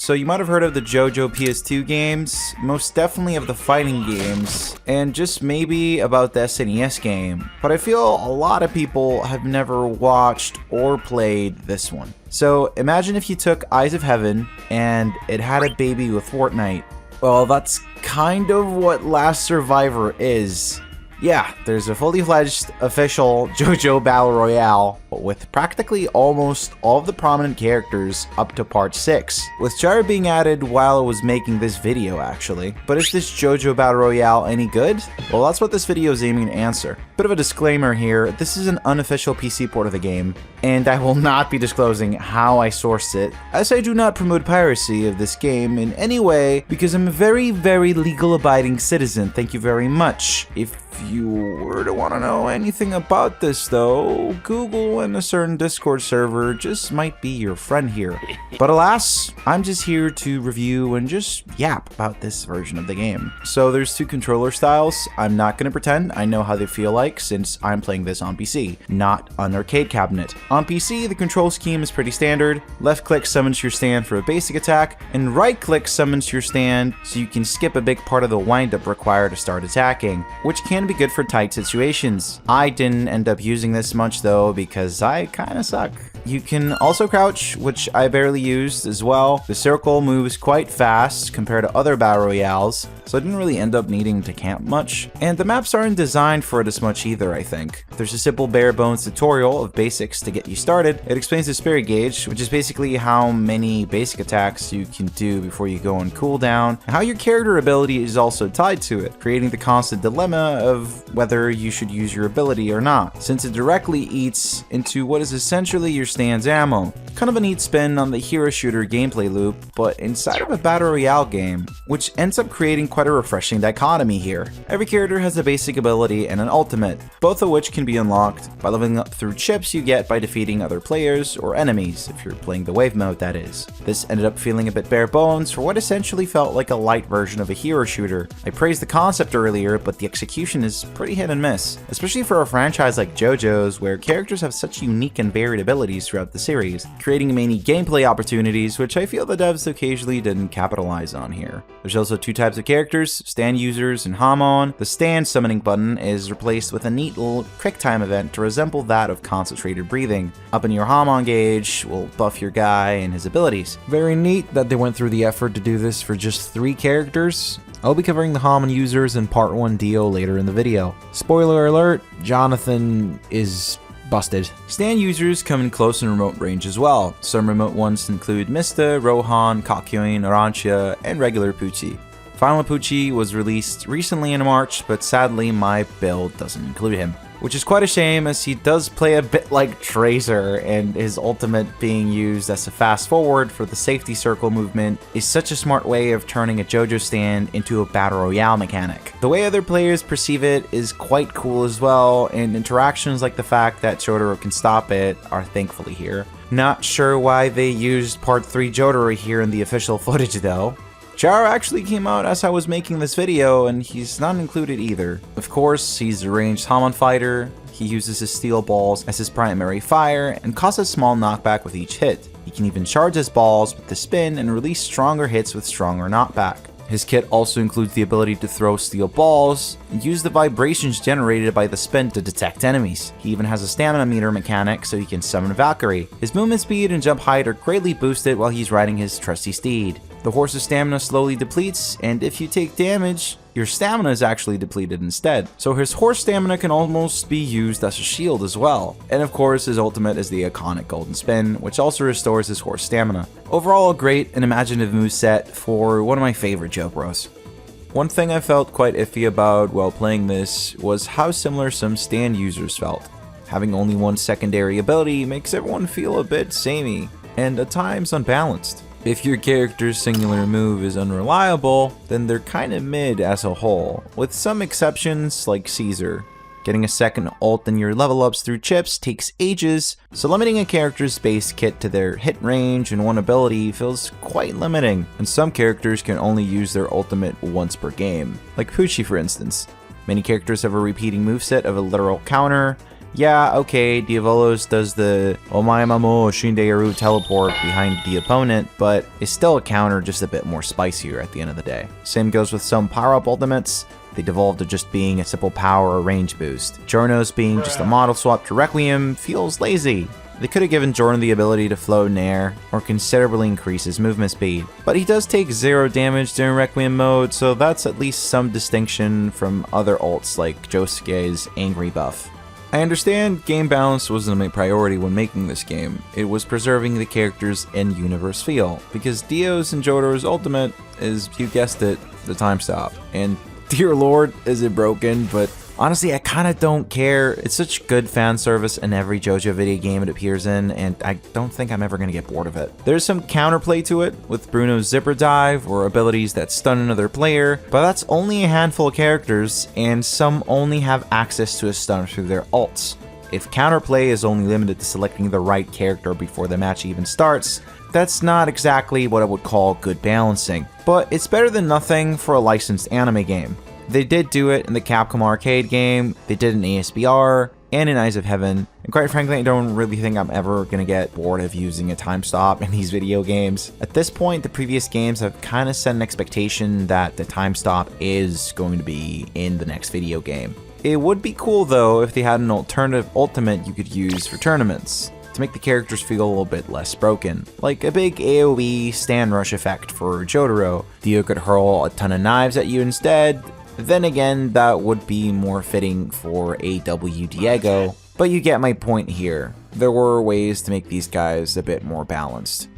So you might have heard of the JoJo PS2 games, most definitely of the fighting games, and just maybe about the SNES game, but I feel a lot of people have never watched or played this one. So imagine if you took Eyes of Heaven and it had a baby with Fortnite. Well, that's kind of what Last Survivor is. Yeah, there's a fully fledged official JoJo Battle Royale with practically almost all of the prominent characters up to part 6, with Char being added while I was making this video actually. But is this JoJo Battle Royale any good? Well, that's what this video is aiming to answer. Bit of a disclaimer here, this is an unofficial PC port of the game, and I will not be disclosing how I sourced it, as I do not promote piracy of this game in any way because I'm a very, very legal abiding citizen, thank you very much. If you were to want to know anything about this though, Google and a certain Discord server just might be your friend here. But alas, I'm just here to review and just yap about this version of the game. So there's 2 controller styles. I'm not going to pretend I know how they feel like since I'm playing this on PC, not an arcade cabinet. On PC, the control scheme is pretty standard. Left click summons your stand for a basic attack, and right click summons your stand so you can skip a big part of the windup required to start attacking, which can be good for tight situations. I didn't end up using this much though because I kinda suck. You can also crouch, which I barely used as well. The circle moves quite fast compared to other battle royales, so I didn't really end up needing to camp much. And the maps aren't designed for it as much either, I think. There's a simple bare bones tutorial of basics to get you started. It explains the spirit gauge, which is basically how many basic attacks you can do before you go on cooldown, and how your character ability is also tied to it, creating the constant dilemma of whether you should use your ability or not, since it directly eats into what is essentially your stand's ammo. Kind of a neat spin on the hero shooter gameplay loop, but inside of a battle royale game, which ends up creating quite a refreshing dichotomy here. Every character has a basic ability and an ultimate, both of which can be unlocked by leveling up through chips you get by defeating other players or enemies, if you're playing the wave mode that is. This ended up feeling a bit bare bones for what essentially felt like a light version of a hero shooter. I praised the concept earlier, but the execution is pretty hit and miss, especially for a franchise like JoJo's where characters have such unique and varied abilities throughout the series, creating many gameplay opportunities which I feel the devs occasionally didn't capitalize on here. There's also 2 types of characters, stand users and Hamon. The stand summoning button is replaced with a neat little quick time event to resemble that of concentrated breathing. Up in your Hamon gauge will buff your guy and his abilities. Very neat that they went through the effort to do this for just 3 characters. I'll be covering the Hamon users in part 1 Dio later in the video. Spoiler alert, Jonathan is busted. Stand users come in close and remote range as well. Some remote ones include Mista, Rohan, Kakyoin, Arancia, and regular Pucci. Final Pucci was released recently in March, but sadly my build doesn't include him, which is quite a shame as he does play a bit like Tracer, and his ultimate being used as a fast forward for the safety circle movement is such a smart way of turning a JoJo stand into a battle royale mechanic. The way other players perceive it is quite cool as well, and interactions like the fact that Jotaro can stop it are thankfully here. Not sure why they used part 3 Jotaro here in the official footage though. Char actually came out as I was making this video, and he's not included either. Of course, he's a ranged Hamon fighter. He uses his steel balls as his primary fire and causes small knockback with each hit. He can even charge his balls with the spin and release stronger hits with stronger knockback. His kit also includes the ability to throw steel balls and use the vibrations generated by the spin to detect enemies. He even has a stamina meter mechanic so he can summon Valkyrie. His movement speed and jump height are greatly boosted while he's riding his trusty steed. The horse's stamina slowly depletes, and if you take damage, your stamina is actually depleted instead. So his horse stamina can almost be used as a shield as well. And of course, his ultimate is the iconic golden spin, which also restores his horse stamina. Overall, a great and imaginative moveset for one of my favorite JoBros. One thing I felt quite iffy about while playing this was how similar some stand users felt. Having only one secondary ability makes everyone feel a bit samey, and at times unbalanced. If your character's singular move is unreliable, then they're kinda mid as a whole, with some exceptions like Caesar. Getting a second ult in your level ups through chips takes ages, so limiting a character's base kit to their hit range and one ability feels quite limiting, and some characters can only use their ultimate once per game, like Pucci for instance. Many characters have a repeating moveset of a literal counter. Yeah, okay, Diavolos does the Omae Mamo Shinderu teleport behind the opponent, but it's still a counter, just a bit more spicier at the end of the day. Same goes with some power-up ultimates. They devolved to just being a simple power or range boost. Jorno's being just a model swap to Requiem feels lazy. They could have given Jordan the ability to float in air, or considerably increase his movement speed. But he does take 0 damage during Requiem mode, so that's at least some distinction from other ults like Josuke's Angry buff. I understand game balance wasn't a main priority when making this game. It was preserving the character's in-universe feel, because Dio's and Jotaro's ultimate is, you guessed it, the time stop. And dear lord, is it broken, but honestly, I kinda don't care. It's such good fan service in every JoJo video game it appears in, and I don't think I'm ever gonna get bored of it. There's some counterplay to it, with Bruno's zipper dive, or abilities that stun another player, but that's only a handful of characters, and some only have access to a stun through their ults. If counterplay is only limited to selecting the right character before the match even starts, that's not exactly what I would call good balancing, but it's better than nothing for a licensed anime game. They did do it in the Capcom arcade game, they did in ASBR, and in Eyes of Heaven, and quite frankly I don't really think I'm ever gonna get bored of using a time stop in these video games. At this point, the previous games have kinda set an expectation that the time stop is going to be in the next video game. It would be cool though if they had an alternative ultimate you could use for tournaments, to make the characters feel a little bit less broken. Like a big AoE stand rush effect for Jotaro. Dio could hurl a ton of knives at you instead. Then again, that would be more fitting for A.W. Diego, but you get my point here. There were ways to make these guys a bit more balanced.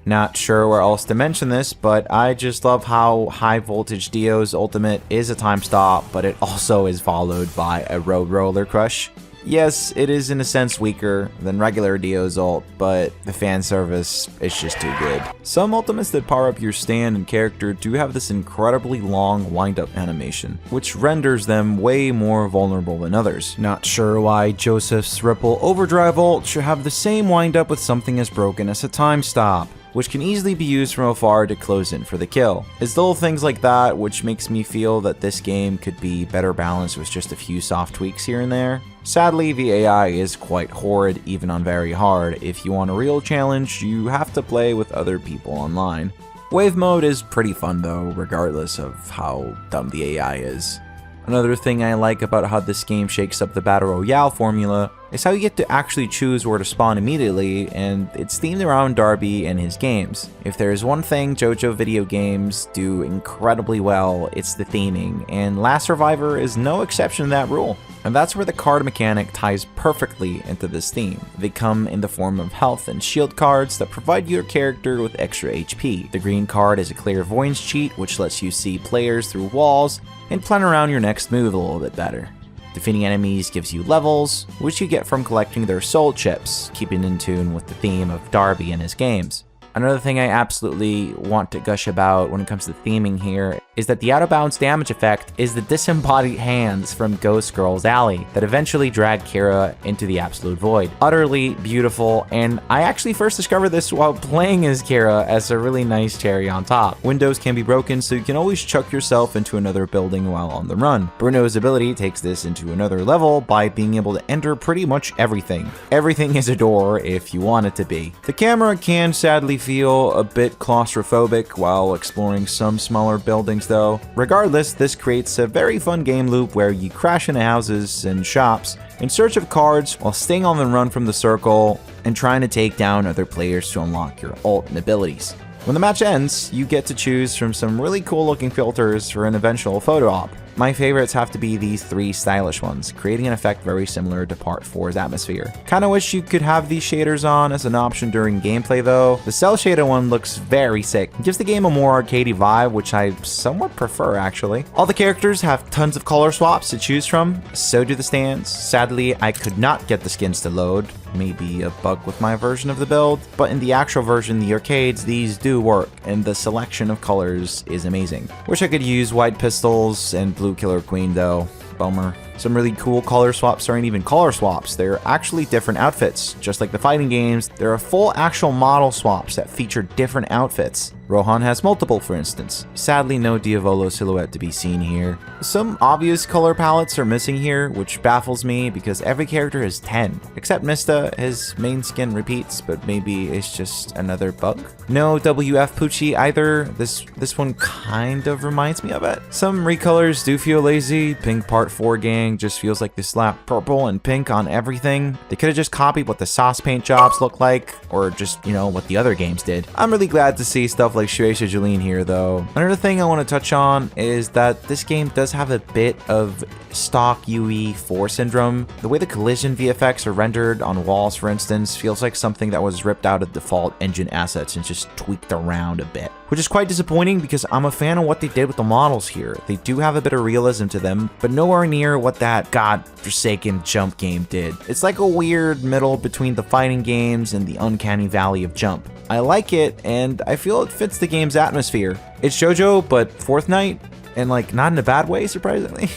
Not sure where else to mention this, but I just love how High Voltage Dio's ultimate is a time stop, but it also is followed by a Road Roller Crush. Yes, it is in a sense weaker than regular Dio's ult, but the fan service is just too good. Some ultimates that power up your stand and character do have this incredibly long wind-up animation, which renders them way more vulnerable than others. Not sure why Joseph's Ripple Overdrive ult should have the same wind-up with something as broken as a time stop, which can easily be used from afar to close in for the kill. It's little things like that which makes me feel that this game could be better balanced with just a few soft tweaks here and there. Sadly, the AI is quite horrid even on very hard. If you want a real challenge, you have to play with other people online. Wave mode is pretty fun though, regardless of how dumb the AI is. Another thing I like about how this game shakes up the Battle Royale formula is how you get to actually choose where to spawn immediately, and it's themed around Darby and his games. If there is one thing JoJo video games do incredibly well, it's the theming, and Last Survivor is no exception to that rule. And that's where the card mechanic ties perfectly into this theme. They come in the form of health and shield cards that provide your character with extra HP. The green card is a clairvoyance cheat, which lets you see players through walls and plan around your next move a little bit better. Defeating enemies gives you levels, which you get from collecting their soul chips, keeping in tune with the theme of Darby and his games. Another thing I absolutely want to gush about when it comes to theming here is that the out of bounds damage effect is the disembodied hands from Ghost Girl's Alley that eventually drag Kira into the absolute void. Utterly beautiful, and I actually first discovered this while playing as Kira as a really nice cherry on top. Windows can be broken, so you can always chuck yourself into another building while on the run. Bruno's ability takes this into another level by being able to enter pretty much everything. Everything is a door if you want it to be. The camera can sadly feel a bit claustrophobic while exploring some smaller buildings though. Regardless, this creates a very fun game loop where you crash into houses and shops in search of cards while staying on the run from the circle and trying to take down other players to unlock your ult and abilities. When the match ends, you get to choose from some really cool looking filters for an eventual photo op. My favorites have to be these 3 stylish ones, creating an effect very similar to Part 4's atmosphere. Kinda wish you could have these shaders on as an option during gameplay though. The cell shaded one looks very sick. It gives the game a more arcadey vibe, which I somewhat prefer actually. All the characters have tons of color swaps to choose from, so do the stands. Sadly, I could not get the skins to load. Maybe a bug with my version of the build, but in the actual version, the arcades, these do work, and the selection of colors is amazing. Wish I could use white pistols and blue Killer Queen though, bummer. Some really cool color swaps aren't even color swaps, they're actually different outfits. Just like the fighting games, there are full actual model swaps that feature different outfits. Rohan has multiple, for instance. Sadly, no Diavolo silhouette to be seen here. Some obvious color palettes are missing here, which baffles me because every character has 10. Except Mista, his main skin repeats, but maybe it's just another bug. No WF Poochie either. This one kind of reminds me of it. Some recolors do feel lazy. Pink Part 4 gang just feels like they slapped purple and pink on everything. They could have just copied what the sauce paint jobs look like, or just, what the other games did. I'm really glad to see stuff like Shueisha Jeline here though. Another thing I want to touch on is that this game does have a bit of stock UE4 syndrome. The way the collision VFX are rendered on walls, for instance, feels like something that was ripped out of default engine assets and just tweaked around a bit, which is quite disappointing because I'm a fan of what they did with the models here. They do have a bit of realism to them, but nowhere near what that godforsaken jump game did. It's like a weird middle between the fighting games and the uncanny valley of jump. I like it, and I feel it fits the game's atmosphere. It's JoJo, but Fourth Night, and not in a bad way, surprisingly.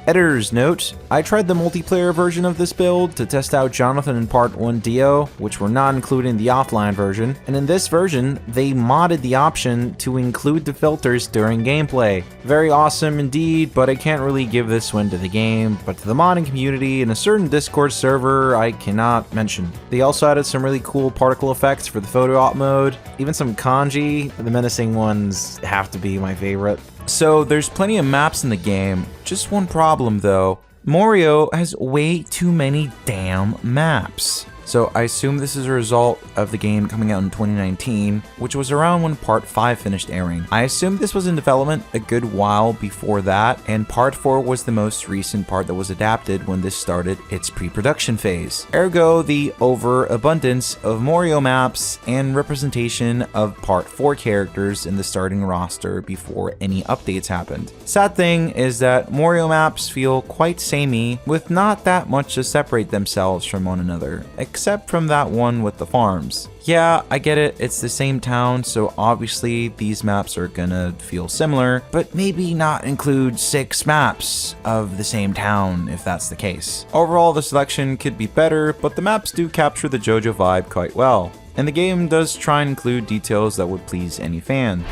Editor's note, I tried the multiplayer version of this build to test out Jonathan and Part 1 Dio, which were not included in the offline version, and in this version, they modded the option to include the filters during gameplay. Very awesome indeed, but I can't really give this one to the game, but to the modding community and a certain Discord server I cannot mention. They also added some really cool particle effects for the photo op mode, even some kanji. The menacing ones have to be my favorite. So there's plenty of maps in the game, just one problem though. Morio has way too many damn maps. So I assume this is a result of the game coming out in 2019, which was around when Part 5 finished airing. I assume this was in development a good while before that, and Part 4 was the most recent part that was adapted when this started its pre-production phase. Ergo, the overabundance of Morio maps and representation of Part 4 characters in the starting roster before any updates happened. Sad thing is that Morio maps feel quite samey, with not that much to separate themselves from one another, except from that one with the farms. Yeah, I get it, it's the same town, so obviously these maps are gonna feel similar, but maybe not include 6 maps of the same town if that's the case. Overall, the selection could be better, but the maps do capture the JoJo vibe quite well, and the game does try and include details that would please any fan.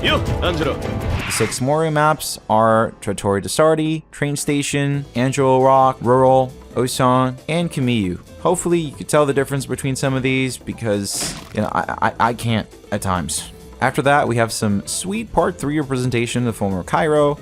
Yo, Angelo. The 6 Morio maps are Trattori Desardi, Train Station, Angelo Rock, Rural, Osan, and Kamiyu. Hopefully you can tell the difference between some of these because, I can't at times. After that, we have some sweet Part 3 representation of former Cairo,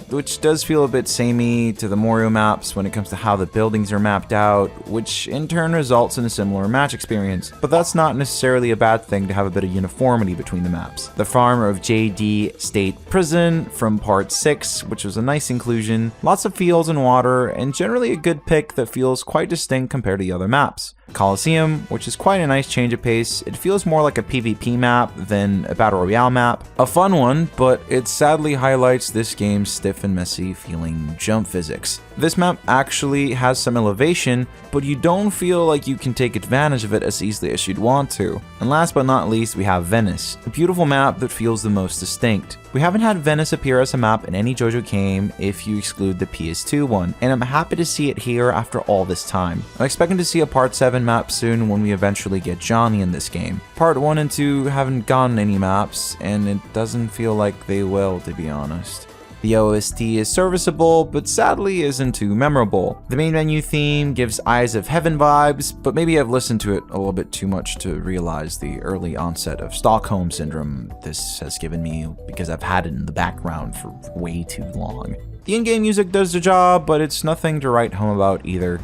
which does feel a bit samey to the Morio maps when it comes to how the buildings are mapped out, which in turn results in a similar match experience. But that's not necessarily a bad thing to have a bit of uniformity between the maps. The farm of JD State Prison from Part 6, which was a nice inclusion, lots of fields and water, and generally a good pick that feels quite distinct compared to the other maps. Coliseum, which is quite a nice change of pace. It feels more like a PvP map than a Battle Royale map. A fun one, but it sadly highlights this game's stiff and messy feeling jump physics. This map actually has some elevation, but you don't feel like you can take advantage of it as easily as you'd want to. And last but not least, we have Venice, a beautiful map that feels the most distinct. We haven't had Venice appear as a map in any JoJo game if you exclude the PS2 one, and I'm happy to see it here after all this time. I'm expecting to see a Part 7 map soon when we eventually get Johnny in this game. Part 1 and 2 haven't gotten any maps, and it doesn't feel like they will, to be honest. The OST is serviceable, but sadly isn't too memorable. The main menu theme gives Eyes of Heaven vibes, but maybe I've listened to it a little bit too much to realize the early onset of Stockholm Syndrome this has given me because I've had it in the background for way too long. The in-game music does the job, but it's nothing to write home about either.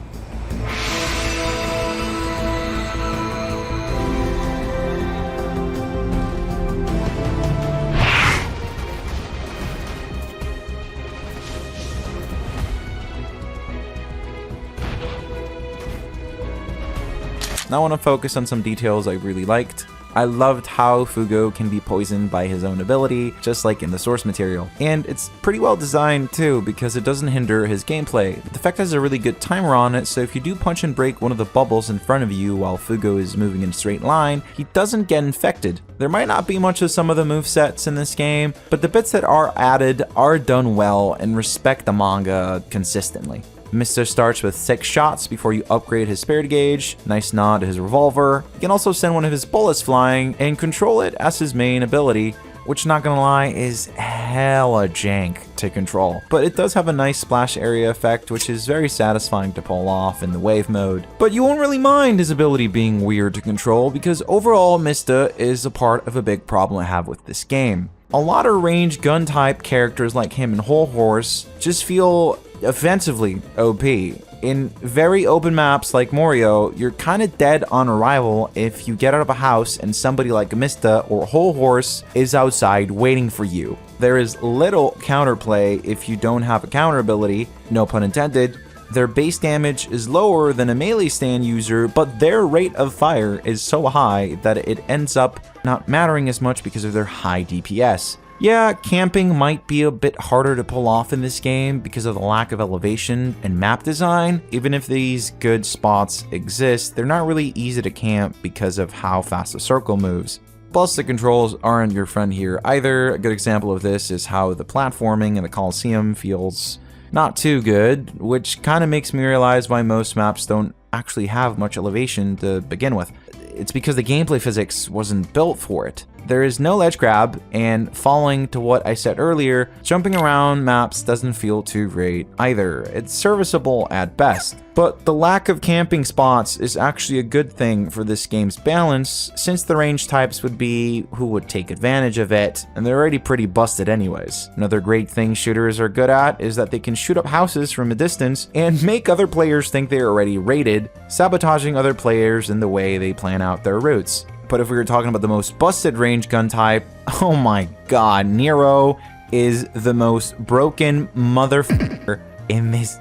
Now I want to focus on some details I really liked. I loved how Fugo can be poisoned by his own ability, just like in the source material. And it's pretty well designed too, because it doesn't hinder his gameplay. The effect has a really good timer on it, so if you do punch and break one of the bubbles in front of you while Fugo is moving in a straight line, he doesn't get infected. There might not be much of some of the movesets in this game, but the bits that are added are done well and respect the manga consistently. Mr. starts with 6 shots before you upgrade his spirit gauge, nice nod to his revolver. You can also send one of his bullets flying and control it as his main ability, which, not gonna lie, is hella jank to control. But it does have a nice splash area effect, which is very satisfying to pull off in the wave mode. But you won't really mind his ability being weird to control, because overall Mista is a part of a big problem I have with this game. A lot of ranged gun type characters like him and Whole Horse just feel offensively OP. In very open maps like Morio, you're kinda dead on arrival if you get out of a house and somebody like Mista or Whole Horse is outside waiting for you. There is little counterplay if you don't have a counter ability, no pun intended. Their base damage is lower than a melee stand user, but their rate of fire is so high that it ends up not mattering as much because of their high DPS. Yeah, camping might be a bit harder to pull off in this game because of the lack of elevation and map design. Even if these good spots exist, they're not really easy to camp because of how fast the circle moves. Plus, the controls aren't your friend here either. A good example of this is how the platforming in the Coliseum feels not too good, which kind of makes me realize why most maps don't actually have much elevation to begin with. It's because the gameplay physics wasn't built for it. There is no ledge grab, and following to what I said earlier, jumping around maps doesn't feel too great either. It's serviceable at best. But the lack of camping spots is actually a good thing for this game's balance, since the range types would be who would take advantage of it, and they're already pretty busted anyways. Another great thing shooters are good at is that they can shoot up houses from a distance and make other players think they're already raided, sabotaging other players in the way they plan out their routes. But if we were talking about the most busted range gun type, oh my god, Nero is the most broken motherfucker in this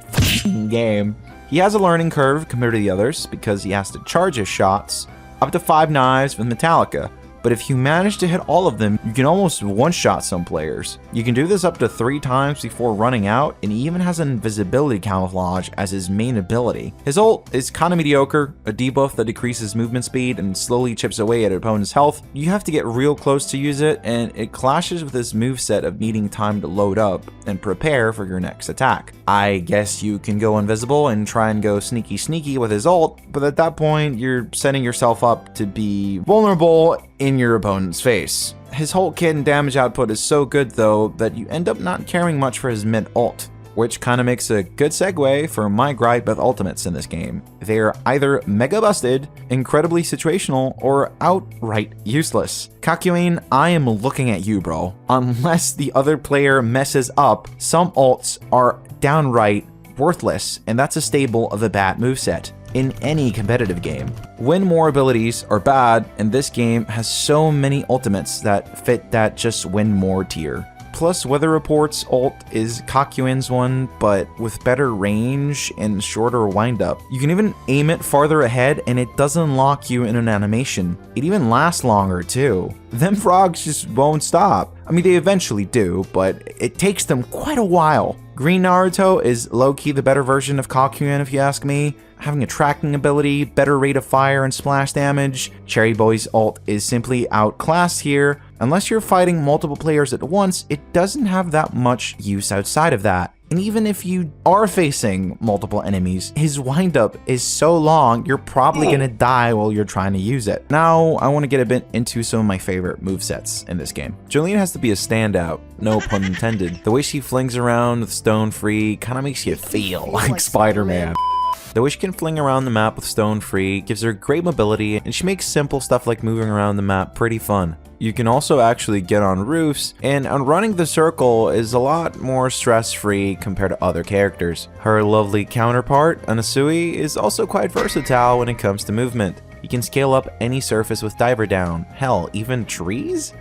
game. He has a learning curve compared to the others because he has to charge his shots up to 5 knives with Metallica. But if you manage to hit all of them, you can almost one-shot some players. You can do this up to 3 times before running out, and he even has an invisibility camouflage as his main ability. His ult is kinda mediocre, a debuff that decreases movement speed and slowly chips away at an opponent's health. You have to get real close to use it, and it clashes with his moveset of needing time to load up and prepare for your next attack. I guess you can go invisible and try and go sneaky with his ult, but at that point, you're setting yourself up to be vulnerable in your opponent's face. His whole kit and damage output is so good though that you end up not caring much for his mid ult, which kind of makes a good segue for my gripe with ultimates in this game. They're either mega busted, incredibly situational, or outright useless. Kakyoin, I am looking at you, bro. Unless the other player messes up, some ults are downright worthless, and that's a staple of a bad moveset in any competitive game. Win more abilities are bad, and this game has so many ultimates that fit that just win more tier. Plus, Weather Report's ult is Kakyoin's one, but with better range and shorter windup. You can even aim it farther ahead and it doesn't lock you in an animation. It even lasts longer too. Them frogs just won't stop. I mean, they eventually do, but it takes them quite a while. Green Naruto is low-key the better version of Kakyoin if you ask me. Having a tracking ability, better rate of fire and splash damage. Cherry Boy's ult is simply outclassed here. Unless you're fighting multiple players at once, it doesn't have that much use outside of that. And even if you are facing multiple enemies, his windup is so long, you're probably gonna die while you're trying to use it. Now, I want to get a bit into some of my favorite movesets in this game. Jolene has to be a standout, no pun intended. The way she flings around with Stone Free kind of makes you feel like Spider-Man. The way she can fling around the map with Stone Free gives her great mobility, and she makes simple stuff like moving around the map pretty fun. You can also actually get on roofs, and running the circle is a lot more stress-free compared to other characters. Her lovely counterpart, Anasui, is also quite versatile when it comes to movement. You can scale up any surface with Diver Down, hell, even trees?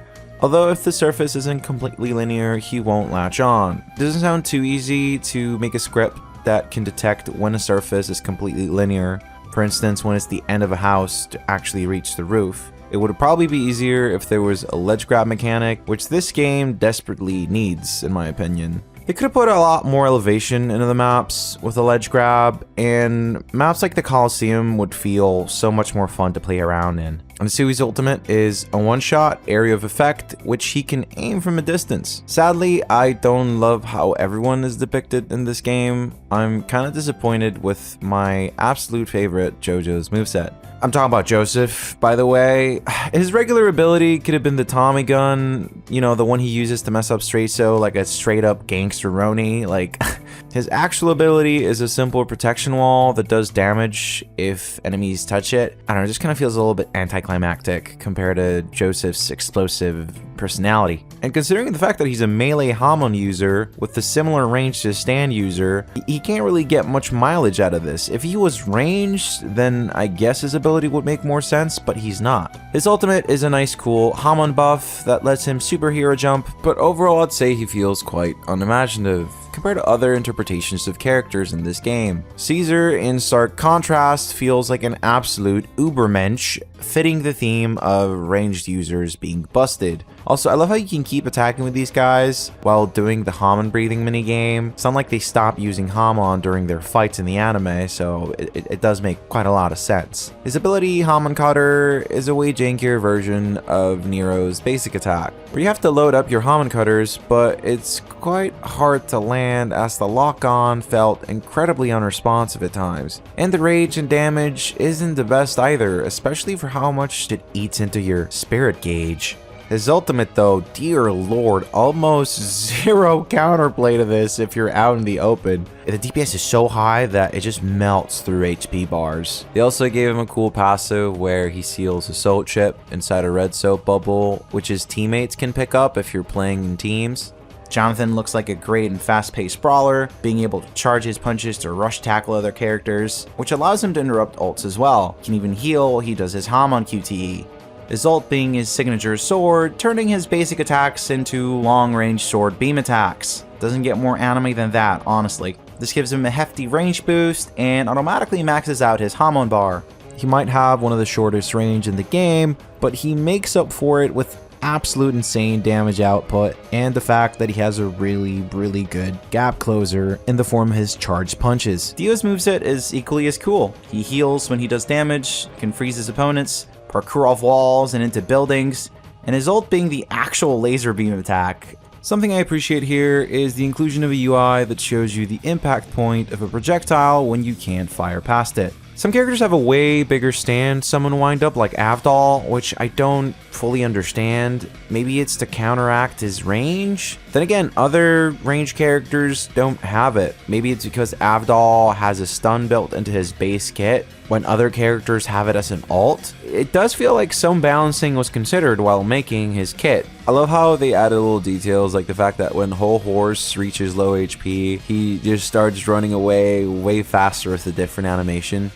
Although if the surface isn't completely linear, he won't latch on. It doesn't sound too easy to make a script that can detect when a surface is completely linear. For instance, when it's the end of a house to actually reach the roof. It would probably be easier if there was a ledge grab mechanic, which this game desperately needs, in my opinion. They could have put a lot more elevation into the maps with a ledge grab, and maps like the Coliseum would feel so much more fun to play around in. And Sui's ultimate is a one-shot area of effect, which he can aim from a distance. Sadly, I don't love how everyone is depicted in this game. I'm kind of disappointed with my absolute favorite JoJo's moveset. I'm talking about Joseph, by the way. His regular ability could have been the Tommy gun, you know, the one he uses to mess up Straiso, like a straight up gangster-roni. Like, his actual ability is a simple protection wall that does damage if enemies touch it. I don't know, it just kind of feels a little bit anticlimactic compared to Joseph's explosive personality. And considering the fact that he's a melee Hamon user with a similar range to a stand user, he can't really get much mileage out of this. If he was ranged, then I guess his ability would make more sense, but he's not. His ultimate is a nice cool Hamon buff that lets him superhero jump, but overall I'd say he feels quite unimaginative compared to other interpretations of characters in this game. Caesar, in stark contrast, feels like an absolute ubermensch, fitting the theme of ranged users being busted. Also, I love how you can keep attacking with these guys while doing the Hamon breathing minigame. It's not like they stop using Hamon during their fights in the anime, so it does make quite a lot of sense. His ability, Hamon Cutter, is a way jankier version of Nero's basic attack, where you have to load up your Hamon Cutters, but it's quite hard to land as the lock-on felt incredibly unresponsive at times. And the rage and damage isn't the best either, especially for how much it eats into your spirit gauge. His ultimate though, dear lord, almost zero counterplay to this if you're out in the open. The DPS is so high that it just melts through HP bars. They also gave him a cool passive where he seals a soul chip inside a red soap bubble, which his teammates can pick up if you're playing in teams. Jonathan looks like a great and fast-paced brawler, being able to charge his punches to rush tackle other characters, which allows him to interrupt ults as well. He can even heal, he does his Hamon QTE. His ult being his signature sword, turning his basic attacks into long-range sword beam attacks. Doesn't get more anime than that, honestly. This gives him a hefty range boost and automatically maxes out his Hamon bar. He might have one of the shortest range in the game, but he makes up for it with absolute insane damage output and the fact that he has a really good gap closer in the form of his charged punches. Dio's moveset is equally as cool. He heals when he does damage, can freeze his opponents, parkour off walls and into buildings, and his ult being the actual laser beam attack. Something I appreciate here is the inclusion of a UI that shows you the impact point of a projectile when you can't fire past it. Some characters have a way bigger stand summon wind-up like Avdol, which I don't fully understand. Maybe it's to counteract his range? Then again, other range characters don't have it. Maybe it's because Avdol has a stun built into his base kit when other characters have it as an ult. It does feel like some balancing was considered while making his kit. I love how they added little details like the fact that when Whole Horse reaches low HP, he just starts running away way faster with a different animation.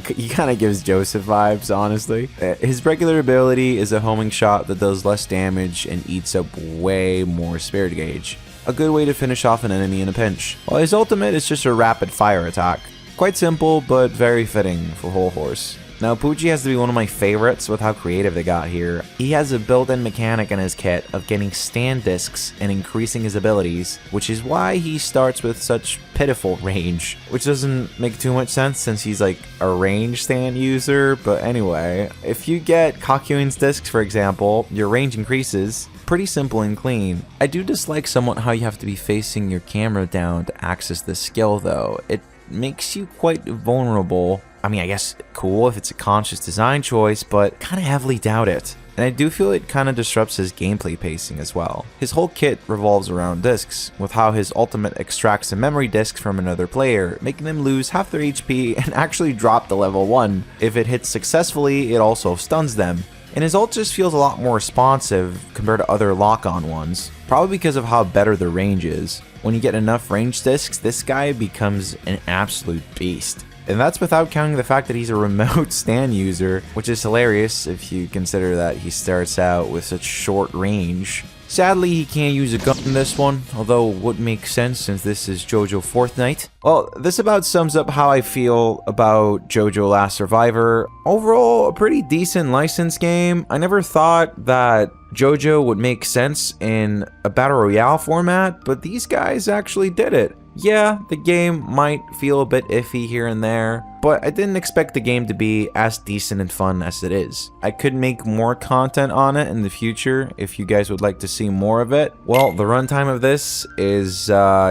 He kind of gives Joseph vibes, honestly. His regular ability is a homing shot that does less damage and eats up way more spirit gauge. A good way to finish off an enemy in a pinch. While his ultimate is just a rapid fire attack. Quite simple, but very fitting for Whole Horse. Now, Pooji has to be one of my favorites with how creative they got here. He has a built-in mechanic in his kit of getting stand discs and increasing his abilities, which is why he starts with such pitiful range, which doesn't make too much sense since he's like a range stand user, but anyway, if you get Kakuin's discs, for example, your range increases. Pretty simple and clean. I do dislike somewhat how you have to be facing your camera down to access this skill though. It makes you quite vulnerable. I mean, I guess cool if it's a conscious design choice, but kind of heavily doubt it. And I do feel it kind of disrupts his gameplay pacing as well. His whole kit revolves around discs, with how his ultimate extracts a memory disc from another player, making them lose half their HP and actually drop to level 1. If it hits successfully, it also stuns them. And his ult just feels a lot more responsive compared to other lock-on ones, probably because of how better the range is. When you get enough range discs, this guy becomes an absolute beast. And that's without counting the fact that he's a remote stand user, which is hilarious if you consider that he starts out with such short range. Sadly, he can't use a gun in this one, although would make sense since this is JoJo Fortnite. Well, this about sums up how I feel about JoJo Last Survivor. Overall, a pretty decent licensed game. I never thought that JoJo would make sense in a Battle Royale format, but these guys actually did it. Yeah, the game might feel a bit iffy here and there, but I didn't expect the game to be as decent and fun as it is. I could make more content on it in the future if you guys would like to see more of it. Well, the runtime of this is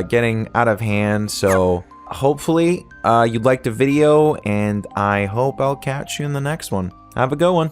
getting out of hand, so hopefully you liked the video, and I hope I'll catch you in the next one. Have a good one.